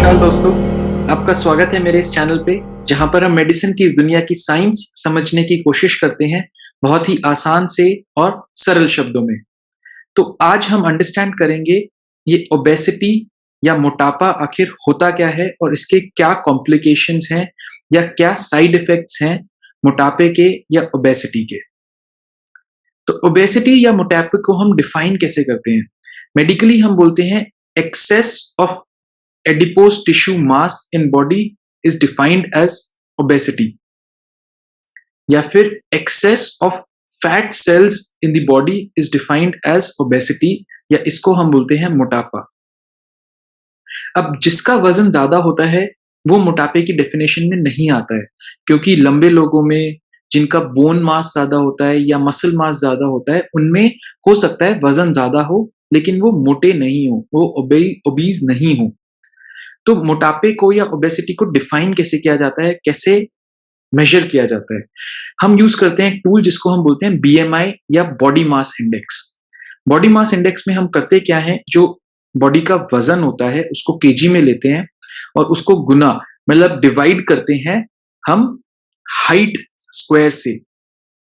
नमस्कार दोस्तों, आपका स्वागत है मेरे इस चैनल पे जहाँ पर हम मेडिसिन की इस दुनिया की साइंस समझने की कोशिश करते हैं बहुत ही आसान से और सरल शब्दों में। तो आज हम अंडरस्टैंड करेंगे ये ओबेसिटी या मोटापा आखिर होता क्या है और इसके क्या कॉम्प्लिकेशंस हैं या क्या साइड इफेक्ट्स हैं मोटापे के या ओबेसिटी के। तो ओबेसिटी या मोटापे को हम डिफाइन कैसे करते हैं? मेडिकली हम बोलते हैं excess of adipose tissue mass in body is defined as obesity या फिर excess of fat cells in the body is defined as obesity या इसको हम बोलते हैं मोटापा। अब जिसका वजन ज्यादा होता है वो मोटापे की डेफिनेशन में नहीं आता है, क्योंकि लंबे लोगों में जिनका बोन मास ज्यादा होता है या मसल मास ज्यादा होता है उनमें हो सकता है वजन ज्यादा हो लेकिन वो मोटे नहीं हो, वो ओबीज नहीं हो। तो मोटापे को या ओबेसिटी को डिफाइन कैसे किया जाता है, कैसे मेजर किया जाता है? हम यूज करते हैं एक टूल जिसको हम बोलते हैं बीएमआई या body mass index. Body mass index में हम करते क्या है, जो बॉडी का वजन होता है उसको केजी में लेते हैं और उसको गुना मतलब डिवाइड करते हैं हम हाइट स्क्वायर से।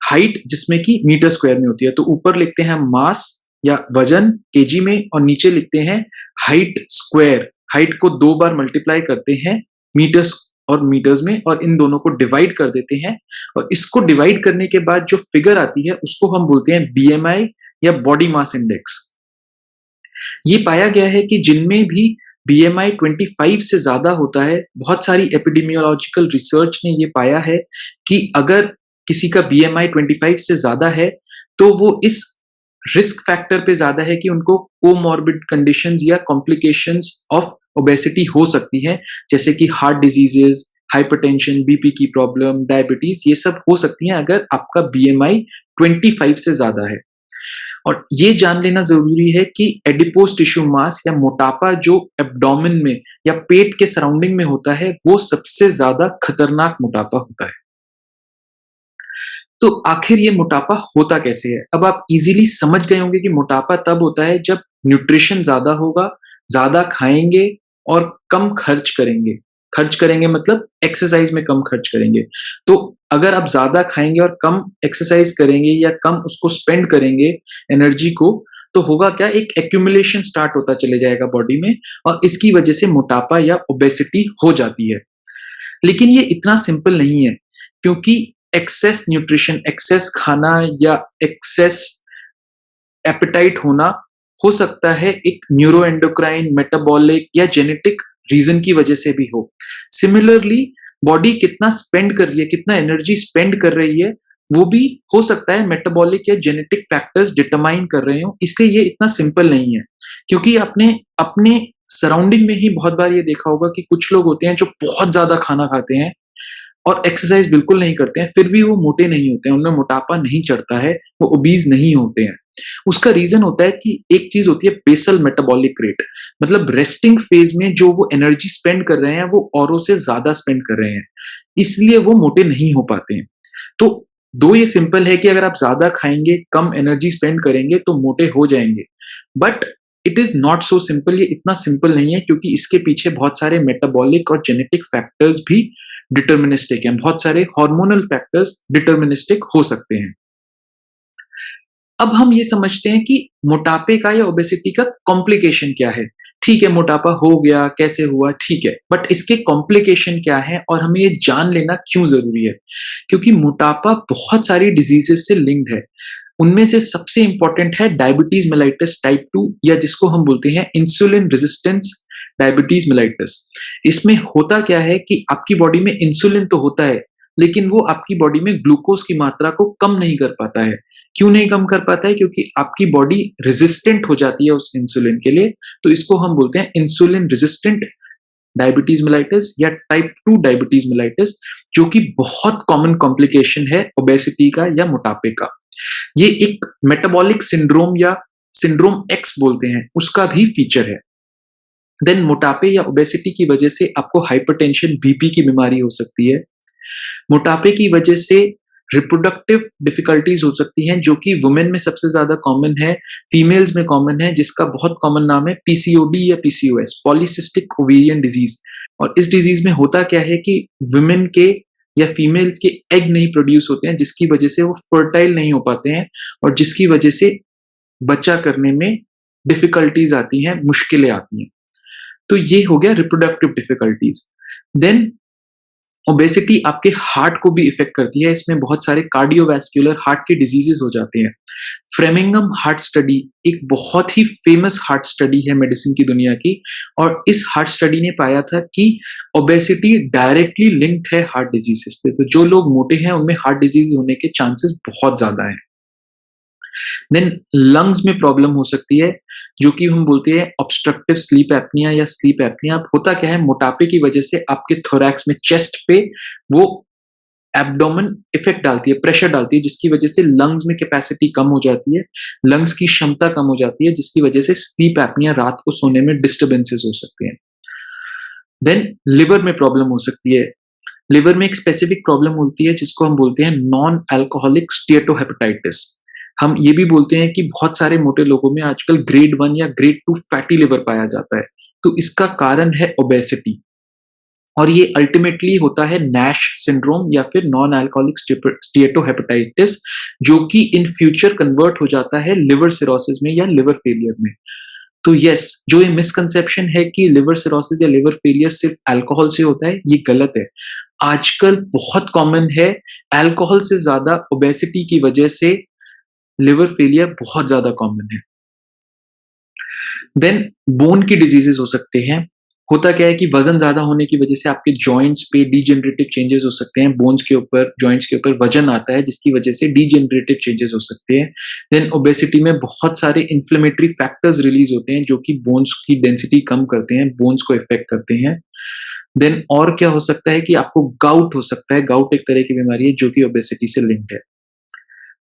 हाइट जिसमें कि मीटर स्क्वायर में होती है, तो ऊपर लिखते हैं मास या वजन केजी में और नीचे लिखते हैं हाइट स्क्वायर। हाइट को 2 बार मल्टीप्लाई करते हैं मीटर्स और मीटर्स में और इन दोनों को डिवाइड कर देते हैं और इसको डिवाइड करने के बाद जो फिगर आती है उसको हम बोलते हैं बीएमआई या बॉडी मास इंडेक्स। ये पाया गया है कि जिनमें भी बीएमआई 25 से ज्यादा होता है, बहुत सारी एपिडेमियोलॉजिकल रिसर्च ने ये पाया है कि अगर किसी का बीएमआई 25 से ज्यादा है तो वो इस रिस्क फैक्टर पे ज्यादा है कि उनको कोमॉर्बिड कंडीशंस या कॉम्प्लिकेशंस ऑफ ओबेसिटी हो सकती है, जैसे कि हार्ट डिजीजेस, हाइपरटेंशन, बीपी की प्रॉब्लम, डायबिटीज, ये सब हो सकती हैं अगर आपका बीएमआई 25 से ज्यादा है। और ये जान लेना जरूरी है कि एडिपोज टिश्यू मास या मोटापा जो एब्डोमेन में या पेट के सराउंडिंग में होता है वो सबसे ज्यादा खतरनाक मोटापा होता है। तो आखिर ये मोटापा होता कैसे है? अब आप इजीली समझ गए होंगे कि मोटापा तब होता है जब न्यूट्रिशन ज्यादा होगा, ज्यादा खाएंगे और कम खर्च करेंगे। खर्च करेंगे मतलब एक्सरसाइज में कम खर्च करेंगे। तो अगर आप ज्यादा खाएंगे और कम एक्सरसाइज करेंगे या कम उसको स्पेंड करेंगे एनर्जी को, तो होगा क्या, एक एक्यूमुलेशन स्टार्ट होता चले जाएगा बॉडी में और इसकी वजह से मोटापा या ओबेसिटी हो जाती है। लेकिन ये इतना सिंपल नहीं है, क्योंकि एक्सेस न्यूट्रिशन, एक्सेस खाना या एक्सेस एपेटाइट होना हो सकता है एक न्यूरो एंडोक्राइन, मेटाबॉलिक या जेनेटिक रीजन की वजह से भी हो। सिमिलरली बॉडी कितना स्पेंड कर रही है, कितना एनर्जी स्पेंड कर रही है, वो भी हो सकता है मेटाबॉलिक या जेनेटिक फैक्टर्स डिटरमाइन कर रहे हो। इसलिए ये इतना सिंपल नहीं है, क्योंकि आपने अपने सराउंडिंग में ही बहुत बार ये देखा होगा कि कुछ लोग होते हैं जो बहुत ज्यादा खाना खाते हैं और एक्सरसाइज बिल्कुल नहीं करते हैं, फिर भी वो मोटे नहीं होते हैं, उनमें मोटापा नहीं चढ़ता है, वो ओबीज नहीं होते हैं। उसका रीजन होता है कि एक चीज होती है बेसल मेटाबॉलिक रेट, मतलब रेस्टिंग फेज में जो वो एनर्जी स्पेंड कर रहे हैं वो औरों से ज्यादा स्पेंड कर रहे हैं, इसलिए वो मोटे नहीं हो पाते हैं। तो दो ये सिंपल है कि अगर आप ज्यादा खाएंगे, कम एनर्जी स्पेंड करेंगे तो मोटे हो जाएंगे, but it is not so simple. ये इतना सिंपल नहीं है, क्योंकि इसके पीछे बहुत सारे मेटाबॉलिक और जेनेटिक फैक्टर्स भी डिटर्मिनिस्टिक हैं, बहुत सारे हार्मोनल फैक्टर्स डिटर्मिनिस्टिक हो सकते हैं। अब हम ये समझते हैं कि मोटापे का या ओबेसिटी का कॉम्प्लिकेशन क्या है। ठीक है, मोटापा हो गया, कैसे हुआ, ठीक है, बट इसके कॉम्प्लिकेशन क्या है और हमें ये जान लेना क्यों जरूरी है? क्योंकि मोटापा बहुत सारी डिजीजेस से लिंक्ड है। उनमें से सबसे इंपॉर्टेंट है डायबिटीज मेलाइटस टाइप 2 या जिसको हम बोलते हैं इंसुलिन रेजिस्टेंस डायबिटीज मेलाइटस। इसमें होता क्या है कि आपकी बॉडी में इंसुलिन तो होता है, लेकिन वो आपकी बॉडी में ग्लूकोज की मात्रा को कम नहीं कर पाता है। क्यों नहीं कम कर पाता है? क्योंकि आपकी बॉडी रेजिस्टेंट हो जाती है उस इंसुलिन के लिए। तो इसको हम बोलते हैं इंसुलिन रेजिस्टेंट डायबिटीज मेलाइटस या टाइप 2 डायबिटीज मेलाइटस, जो कि बहुत कॉमन कॉम्प्लिकेशन है ओबेसिटी का या मोटापे का। ये एक मेटाबॉलिक सिंड्रोम या सिंड्रोम एक्स बोलते हैं, उसका भी फीचर है। देन मोटापे या ओबेसिटी की वजह से आपको हाइपरटेंशन, बीपी की बीमारी हो सकती है। मोटापे की वजह से रिप्रोडक्टिव डिफिकल्टीज हो सकती हैं जो कि वुमेन में सबसे ज्यादा कॉमन है, फीमेल्स में कॉमन है, जिसका बहुत कॉमन नाम है पीसीओडी या पीसीओएस, पॉलीसिस्टिक ओवेरियन डिजीज। और इस डिजीज में होता क्या है कि वुमेन के या फीमेल्स के एग नहीं प्रोड्यूस होते हैं, जिसकी वजह से वो फर्टाइल नहीं हो पाते हैं और जिसकी वजह से बच्चा करने में डिफिकल्टीज आती हैं, मुश्किलें आती हैं। तो ये हो गया रिप्रोडक्टिव डिफिकल्टीज। देन ओबेसिटी आपके हार्ट को भी इफेक्ट करती है, इसमें बहुत सारे कार्डियोवैस्कुलर हार्ट के डिजीजेस हो जाते हैं। फ्रेमिंगम हार्ट स्टडी एक बहुत ही फेमस हार्ट स्टडी है मेडिसिन की दुनिया की, और इस हार्ट स्टडी ने पाया था कि ओबेसिटी डायरेक्टली लिंक्ड है हार्ट डिजीजेस से। तो जो लोग मोटे हैं उनमें हार्ट डिजीज होने के चांसेस बहुत ज्यादा हैं। देन लंग्स में प्रॉब्लम हो सकती है, जो कि हम बोलते हैं ऑब्स्ट्रक्टिव स्लीप एपनिया या स्लीप एपनिया। अब होता क्या है, मोटापे की वजह से आपके थोरैक्स में, चेस्ट पे वो एब्डोमेन इफेक्ट डालती है, प्रेशर डालती है, जिसकी वजह से लंग्स में कैपेसिटी कम हो जाती है, लंग्स की क्षमता कम हो जाती है, जिसकी वजह से स्लीप एपनिया, रात को सोने में डिस्टर्बेंसेस हो सकते हैं। देन लिवर में प्रॉब्लम हो सकती है। लिवर में एक स्पेसिफिक प्रॉब्लम होती है जिसको हम बोलते हैं नॉन अल्कोहलिक स्टीएटोहेपेटाइटिस। हम ये भी बोलते हैं कि बहुत सारे मोटे लोगों में आजकल ग्रेड 1 या ग्रेड 2 फैटी लिवर पाया जाता है। तो इसका कारण है ओबेसिटी, और ये अल्टीमेटली होता है नैश सिंड्रोम या फिर नॉन अल्कोहलिक स्टीएटोहेपेटाइटिस, जो कि इन फ्यूचर कन्वर्ट हो जाता है लिवर सिरोसिस में या लिवर फेलियर में। तो यस, जो ये मिसकंसेप्शन है कि लिवर सिरोसिस या लिवर फेलियर सिर्फ अल्कोहल से होता है, ये गलत है। आजकल बहुत कॉमन है, अल्कोहल से ज्यादा ओबेसिटी की वजह से लिवर फेलियर बहुत ज्यादा कॉमन है। देन बोन की डिजीजेस हो सकते हैं। होता क्या है कि वजन ज्यादा होने की वजह से आपके जॉइंट्स पे डीजेनरेटिव चेंजेस हो सकते हैं, बोन्स के ऊपर, जॉइंट्स के ऊपर वजन आता है, जिसकी वजह से डीजेनरेटिव चेंजेस हो सकते हैं। देन ओबेसिटी में बहुत सारे इन्फ्लेमेटरी फैक्टर्स रिलीज होते हैं जो कि बोन्स की डेंसिटी कम करते हैं, बोन्स को इफेक्ट करते हैं। देन और क्या हो सकता है कि आपको गाउट हो सकता है। गाउट एक तरह की बीमारी है जो कि ओबेसिटी से लिंक्ड है।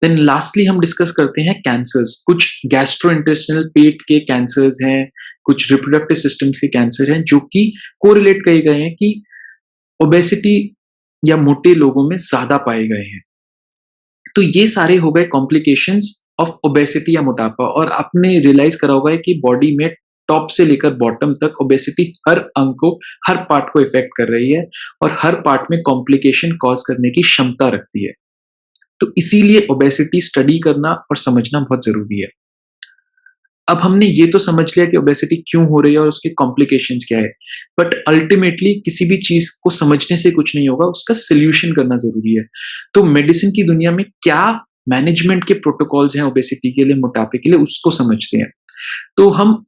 देन लास्टली हम डिस्कस करते हैं कैंसर्स। कुछ गैस्ट्रोइंटेस्टिनल पेट के कैंसर्स हैं, कुछ रिप्रोडक्टिव सिस्टम्स के कैंसर हैं जो कि कोरिलेट किए गए हैं कि ओबेसिटी या मोटे लोगों में ज्यादा पाए गए हैं। तो ये सारे हो गए कॉम्प्लिकेशंस ऑफ ओबेसिटी या मोटापा। और आपने रियलाइज करा होगा कि बॉडी में टॉप से लेकर बॉटम तक ओबेसिटी हर अंग को, हर पार्ट को इफेक्ट कर रही है और हर पार्ट में कॉम्प्लिकेशन कॉज करने की क्षमता रखती है। तो इसीलिए ओबेसिटी स्टडी करना और समझना बहुत जरूरी है। अब हमने ये तो समझ लिया कि ओबेसिटी क्यों हो रही है और उसके कॉम्प्लिकेशंस क्या है, बट अल्टीमेटली किसी भी चीज को समझने से कुछ नहीं होगा, उसका सोल्यूशन करना जरूरी है। तो मेडिसिन की दुनिया में क्या मैनेजमेंट के प्रोटोकॉल्स हैं ओबेसिटी के लिए, मोटापे के लिए, उसको समझते हैं। तो हम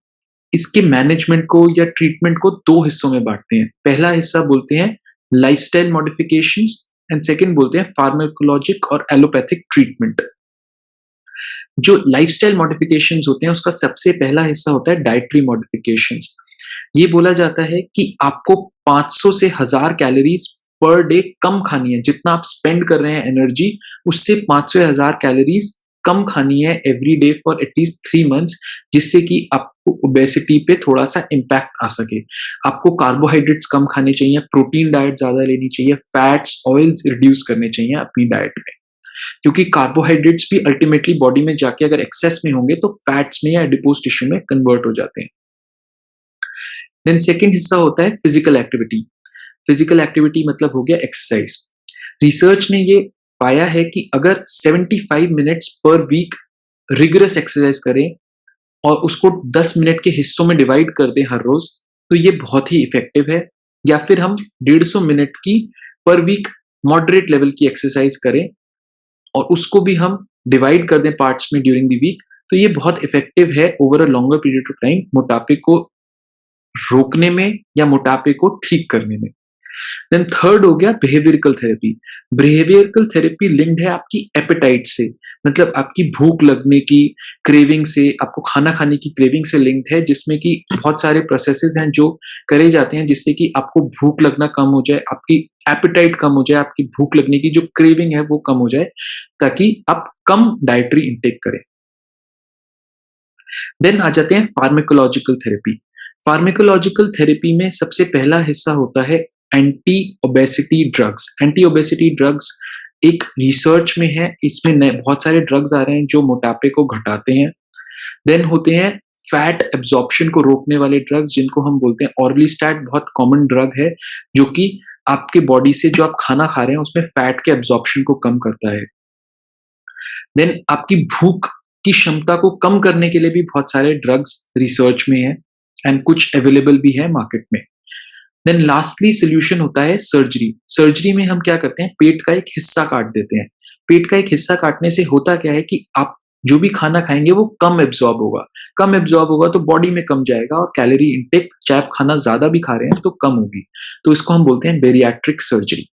इसके मैनेजमेंट को या ट्रीटमेंट को दो हिस्सों में बांटते हैं। पहला हिस्सा बोलते हैं लाइफस्टाइल मॉडिफिकेशंस एंड सेकंड बोलते हैं फार्माकोलॉजिक और एलोपैथिक ट्रीटमेंट। जो लाइफस्टाइल मॉडिफिकेशंस होते हैं उसका सबसे पहला हिस्सा होता है डाइटरी मॉडिफिकेशंस। ये बोला जाता है कि आपको 500 से 1000 कैलोरीज पर डे कम खानी है। जितना आप स्पेंड कर रहे हैं एनर्जी, उससे 500 या 1000 कैलोरीज कम खानी है every day for at least 3 months, जिससे कि आपको ओबेसिटी पे थोड़ा सा इम्पैक्ट आ सके। आपको कार्बोहाइड्रेट्स कम खाने चाहिए, प्रोटीन डाइट ज्यादा लेनी चाहिए, फैट्स, ऑयल्स रिड्यूस करने चाहिए अपनी डाइट में, क्योंकि कार्बोहाइड्रेट्स भी अल्टीमेटली बॉडी में जाके अगर एक्सेस में होंगे तो फैट्स में या एडिपोज टिश्यू में कन्वर्ट हो जाते हैं। देन सेकेंड हिस्सा होता है फिजिकल एक्टिविटी। फिजिकल एक्टिविटी मतलब हो गया एक्सरसाइज। रिसर्च ने ये पाया है कि अगर 75 मिनट्स पर वीक रिगरस एक्सरसाइज करें और उसको 10 मिनट के हिस्सों में डिवाइड कर दें हर रोज, तो ये बहुत ही इफेक्टिव है। या फिर हम 150 मिनट की पर वीक मॉडरेट लेवल की एक्सरसाइज करें और उसको भी हम डिवाइड कर दें पार्ट्स में ड्यूरिंग द वीक, तो ये बहुत इफेक्टिव है over a longer period of time मोटापे को रोकने में या मोटापे को ठीक करने में। देन थर्ड हो गया behavioural therapy. Behavioural therapy linked है आपकी एपेटाइट से, मतलब आपकी भूख लगने की क्रेविंग से, आपको खाना खाने की क्रेविंग से लिंक्ड है, जिसमें कि बहुत सारे प्रोसेसेस हैं जो करे जाते हैं जिससे कि आपको भूख लगना कम हो जाए, आपकी एपेटाइट कम हो जाए, आपकी भूख लगने की जो क्रेविंग है वो कम हो जाए, ताकि आप कम डाइटरी इंटेक करें। देन आ जाते हैं फार्माकोलॉजिकल थेरेपी। फार्माकोलॉजिकल थेरेपी में सबसे पहला हिस्सा होता है anti obesity drugs. Anti obesity drugs एक रिसर्च में है, इसमें नए बहुत सारे ड्रग्स आ रहे हैं जो मोटापे को घटाते हैं। देन होते हैं फैट एब्जॉर्प्शन को रोकने वाले ड्रग्स जिनको हम बोलते हैं ऑर्लिस्टैट, बहुत कॉमन ड्रग है जो कि आपके बॉडी से जो आप खाना खा रहे हैं उसमें फैट के एब्जॉर्प्शन को कम करता है। देन आपकी भूख की क्षमता को कम करने के लिए भी बहुत सारे ड्रग्स रिसर्च में है एंड कुछ अवेलेबल भी है मार्केट में। देन लास्टली सोल्यूशन होता है सर्जरी। सर्जरी में हम क्या करते हैं, पेट का एक हिस्सा काट देते हैं। पेट का एक हिस्सा काटने से होता क्या है कि आप जो भी खाना खाएंगे वो कम एब्जॉर्ब होगा। कम एब्जॉर्ब होगा तो बॉडी में कम जाएगा और कैलोरी इंटेक, चाहे आप खाना ज्यादा भी खा रहे हैं तो कम होगी। तो इसको हम बोलते हैं बेरियाट्रिक सर्जरी।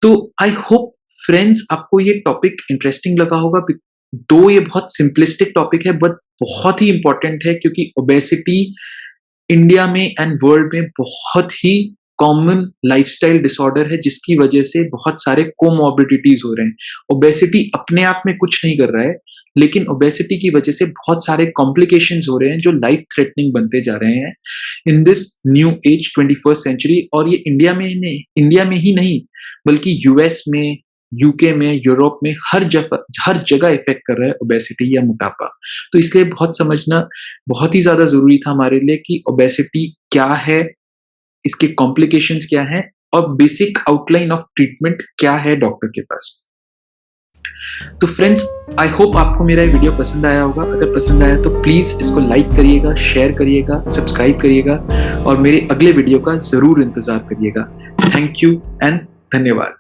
तो आई होप फ्रेंड्स आपको ये टॉपिक इंटरेस्टिंग लगा होगा। दो ये बहुत सिंपलिस्टिक टॉपिक है बट बहुत ही इंपॉर्टेंट है, क्योंकि ओबेसिटी इंडिया में एंड वर्ल्ड में बहुत ही कॉमन लाइफस्टाइल डिसऑर्डर है जिसकी वजह से बहुत सारे कोमॉर्बिडिटीज हो रहे हैं। ओबेसिटी अपने आप में कुछ नहीं कर रहा है, लेकिन ओबेसिटी की वजह से बहुत सारे कॉम्प्लिकेशंस हो रहे हैं जो लाइफ थ्रेटनिंग बनते जा रहे हैं in this new age 21st century. और ये इंडिया में ही नहीं बल्कि यूएस में, यूके में, यूरोप में हर जगह इफेक्ट कर रहा है ओबेसिटी या मोटापा। तो इसलिए बहुत समझना बहुत ही ज्यादा जरूरी था हमारे लिए कि ओबेसिटी क्या है, इसके कॉम्प्लिकेशंस क्या हैं और बेसिक आउटलाइन ऑफ ट्रीटमेंट क्या है डॉक्टर के पास। तो फ्रेंड्स, आई होप आपको मेरा ये वीडियो पसंद आया होगा। अगर पसंद आया तो प्लीज इसको लाइक करिएगा, शेयर करिएगा, सब्सक्राइब करिएगा और मेरे अगले वीडियो का जरूर इंतजार करिएगा। थैंक यू एंड धन्यवाद।